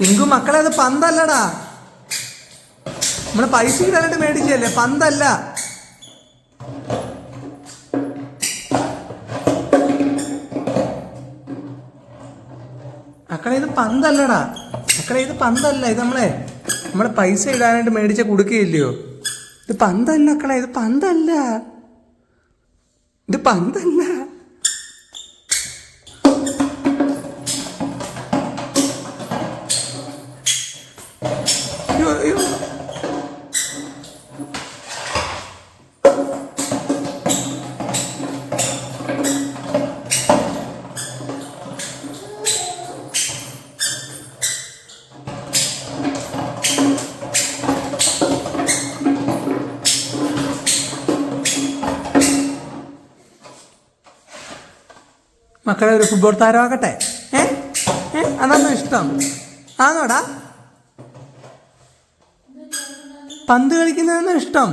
ടിങ്കു മക്കളെ അത് പന്തല്ലടാ, നമ്മള് പൈസ ഇടാനായിട്ട് മേടിച്ചല്ലേ, പന്തല്ല. മക്കളെ ഇത് പന്തല്ലടാ, മക്കളെ ഇത് പന്തല്ല. ഇത് നമ്മളെ പൈസ ഇടാനായിട്ട് മേടിച്ച കൊടുക്കുകയില്ലയോ. ഇത് പന്തല്ല മക്കളെ, ഇത് പന്തല്ല, ഇത് പന്തല്ല. അയ്യോ അയ്യോ, മക്കളെ ഒരു ഫുട്ബോൾ താരമാകട്ടെ. അതാണോ ഇഷ്ടം? ആണോടാ പന്ത് കളിക്കുന്നതാണോ ഇഷ്ടം?